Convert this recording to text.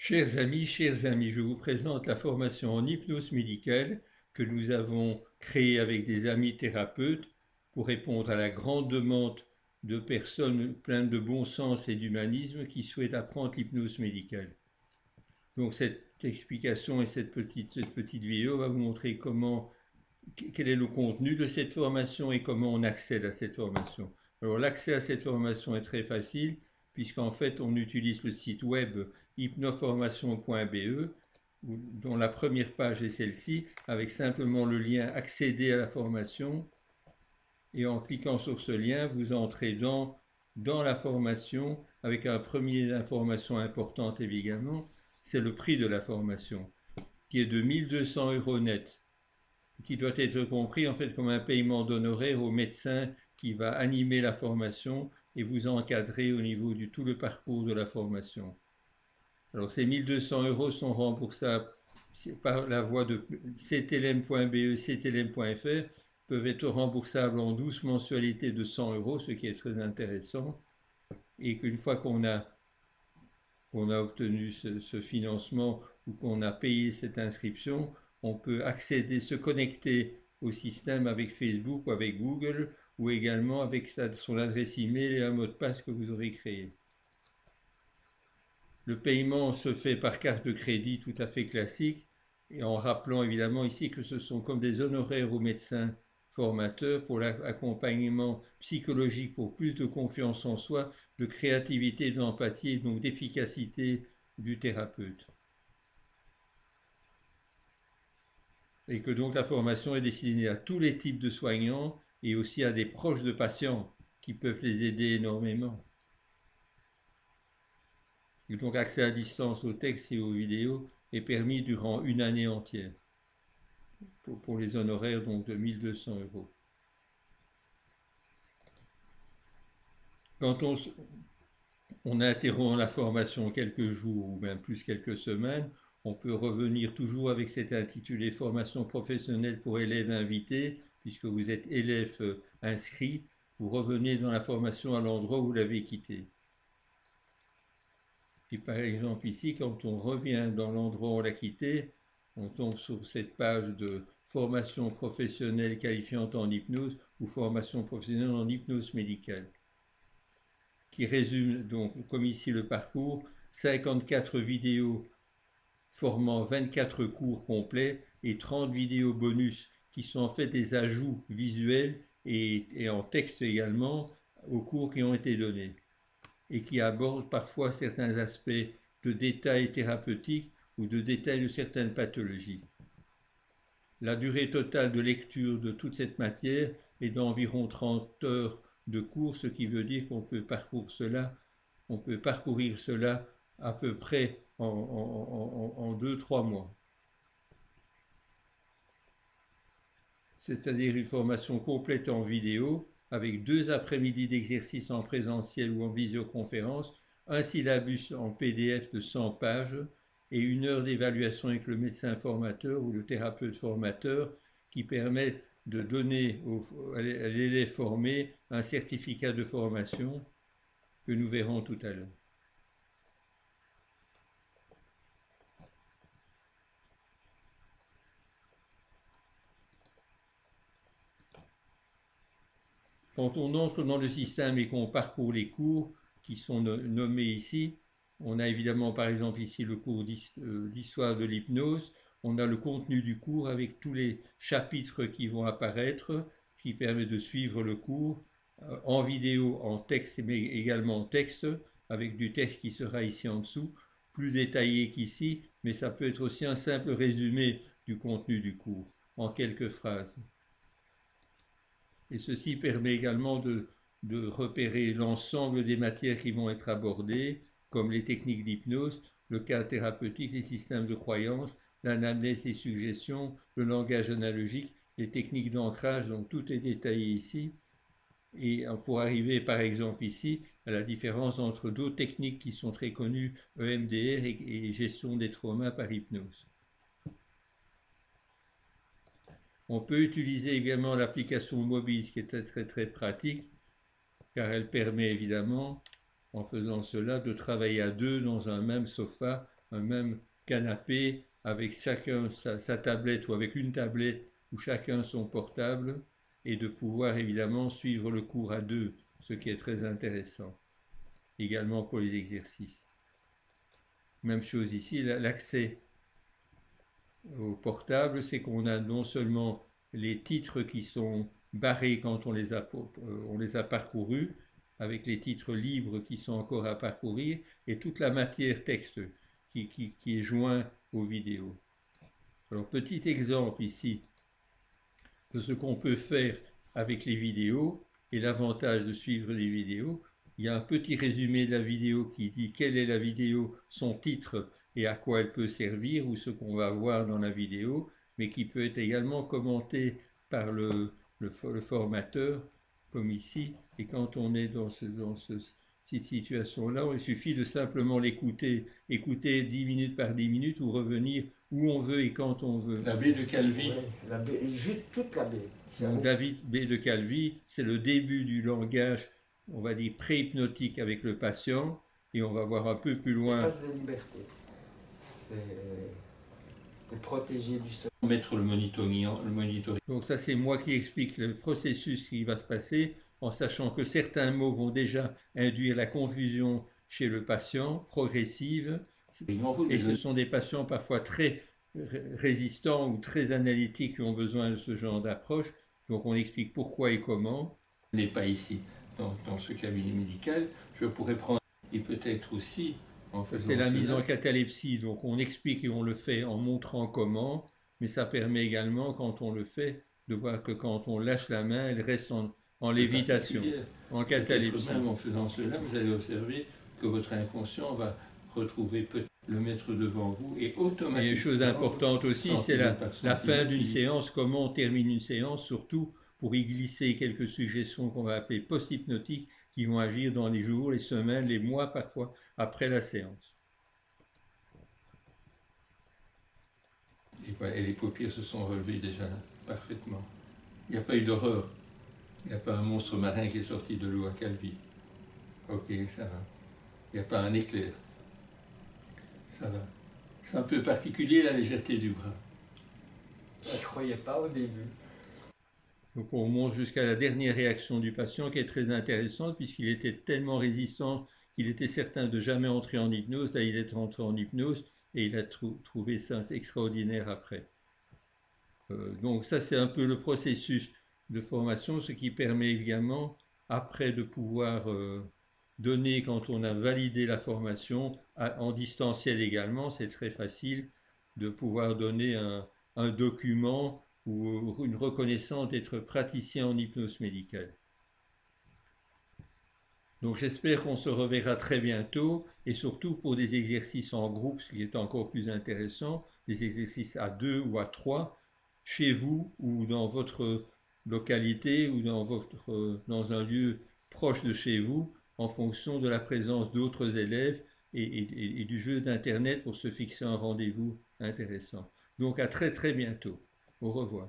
Chers amis, je vous présente la formation en hypnose médicale que nous avons créée avec des amis thérapeutes pour répondre à la grande demande de personnes pleines de bon sens et d'humanisme qui souhaitent apprendre l'hypnose médicale. Donc cette explication et cette petite vidéo va vous montrer quel est le contenu de cette formation et comment on accède à cette formation. Alors l'accès à cette formation est très facile puisqu'en fait on utilise le site web hypnoformation.be dont la première page est celle-ci avec simplement le lien accéder à la formation et en cliquant sur ce lien vous entrez dans la formation avec un premier information importante évidemment, c'est le prix de la formation qui est de 1200 € net, qui doit être compris en fait comme un paiement d'honoraires au médecin qui va animer la formation et vous encadrer au niveau du tout le parcours de la formation. Alors ces 1200 € sont remboursables par la voie de ctlm.be, ctlm.fr, peuvent être remboursables en 12 mensualités de 100 €, ce qui est très intéressant, et qu'une fois qu'on a obtenu ce financement ou qu'on a payé cette inscription, on peut accéder, se connecter au système avec Facebook ou avec Google ou également avec son adresse email et un mot de passe que vous aurez créé. Le paiement se fait par carte de crédit tout à fait classique et en rappelant évidemment ici que ce sont comme des honoraires aux médecins formateurs pour l'accompagnement psychologique, pour plus de confiance en soi, de créativité, d'empathie et donc d'efficacité du thérapeute. Et que donc la formation est destinée à tous les types de soignants et aussi à des proches de patients qui peuvent les aider énormément. Et donc accès à distance aux textes et aux vidéos est permis durant une année entière pour les honoraires donc de 1200 €. Quand on interrompt la formation quelques jours ou même plus quelques semaines, on peut revenir toujours avec cet intitulé formation professionnelle pour élèves invités, puisque vous êtes élève inscrit, vous revenez dans la formation à l'endroit où vous l'avez quitté. Et par exemple ici, quand on revient dans l'endroit où on l'a quitté, on tombe sur cette page de formation professionnelle qualifiante en hypnose ou formation professionnelle en hypnose médicale, qui résume donc, comme ici le parcours, 54 vidéos formant 24 cours complets et 30 vidéos bonus qui sont en fait des ajouts visuels et en texte également aux cours qui ont été donnés et qui abordent parfois certains aspects de détails thérapeutiques ou de détails de certaines pathologies. La durée totale de lecture de toute cette matière est d'environ 30 heures de cours, ce qui veut dire qu'on peut parcourir cela à peu près en 2-3 mois. C'est-à-dire une formation complète en vidéo, avec 2 après-midi d'exercice en présentiel ou en visioconférence, un syllabus en PDF de 100 pages et 1 heure d'évaluation avec le médecin formateur ou le thérapeute formateur qui permet de donner à l'élève formé un certificat de formation que nous verrons tout à l'heure. Quand on entre dans le système et qu'on parcourt les cours qui sont nommés ici, on a évidemment par exemple ici le cours d'histoire de l'hypnose, on a le contenu du cours avec tous les chapitres qui vont apparaître, ce qui permet de suivre le cours en vidéo, en texte, mais également en texte, avec du texte qui sera ici en dessous, plus détaillé qu'ici, mais ça peut être aussi un simple résumé du contenu du cours, en quelques phrases. Et ceci permet également de repérer l'ensemble des matières qui vont être abordées, comme les techniques d'hypnose, le cadre thérapeutique, les systèmes de croyance, l'anamnèse et suggestions, le langage analogique, les techniques d'ancrage, donc tout est détaillé ici. Et pour arriver par exemple ici à la différence entre d'autres techniques qui sont très connues, EMDR et gestion des traumas par hypnose. On peut utiliser également l'application mobile, ce qui est très très pratique, car elle permet évidemment, en faisant cela, de travailler à deux dans un même sofa un même canapé avec chacun sa tablette ou avec une tablette ou chacun son portable et de pouvoir évidemment suivre le cours à deux, ce qui est très intéressant, également pour les exercices. Même chose ici, l'accès au portable, c'est qu'on a non seulement les titres qui sont barrés quand on les a parcourus, avec les titres libres qui sont encore à parcourir, et toute la matière texte qui est joint aux vidéos. Alors, petit exemple ici de ce qu'on peut faire avec les vidéos et l'avantage de suivre les vidéos. Il y a un petit résumé de la vidéo qui dit quelle est la vidéo, son titre et à quoi elle peut servir ou ce qu'on va voir dans la vidéo, mais qui peut être également commenté par le formateur, comme ici. Et quand on est dans cette situation-là, il suffit de simplement l'écouter, écouter 10 minutes par 10 minutes ou revenir où on veut et quand on veut. La baie de Calvi. Ouais, juste toute la baie. Donc, David B. de Calvi, c'est le début du langage, on va dire, pré-hypnotique avec le patient, et on va voir un peu plus loin. Espace de liberté. C'est protégé du sol. Mettre le monitoring. Donc ça, c'est moi qui explique le processus qui va se passer, en sachant que certains mots vont déjà induire la confusion chez le patient, progressive, et ce sont des patients parfois très résistants ou très analytiques qui ont besoin de ce genre d'approche. Donc on explique pourquoi et comment. N'est pas ici, dans ce cabinet médical. Je pourrais prendre, et peut-être aussi, en faisant c'est la mise en catalepsie, donc on explique et on le fait en montrant comment, mais ça permet également, quand on le fait, de voir que quand on lâche la main, elle reste en lévitation, en catalepsie. Même en faisant cela, vous allez observer que votre inconscient va retrouver le mettre devant vous et automatiquement... Et une chose importante aussi, c'est la fin d'une séance, comment on termine une séance, surtout pour y glisser quelques suggestions qu'on va appeler post-hypnotiques qui vont agir dans les jours, les semaines, les mois parfois après la séance. Et les paupières se sont relevées déjà parfaitement. Il n'y a pas eu d'horreur. Il n'y a pas un monstre marin qui est sorti de l'eau à Calvi. Ok, ça va. Il n'y a pas un éclair. Ça va. C'est un peu particulier la légèreté du bras. Je n'y croyais pas au début. Donc on monte jusqu'à la dernière réaction du patient qui est très intéressante puisqu'il était tellement résistant qu'il était certain de jamais entrer en hypnose. Là, il est entré en hypnose et il a trouvé ça extraordinaire après. Donc ça, c'est un peu le processus de formation, ce qui permet également après de pouvoir donner, quand on a validé la formation, en distanciel également, c'est très facile de pouvoir donner un document ou une reconnaissance d'être praticien en hypnose médicale. Donc j'espère qu'on se reverra très bientôt et surtout pour des exercices en groupe, ce qui est encore plus intéressant, des exercices à 2 ou à 3, chez vous ou dans votre localité ou dans un lieu proche de chez vous, en fonction de la présence d'autres élèves et du jeu d'Internet pour se fixer un rendez-vous intéressant. Donc à très très bientôt. Au revoir.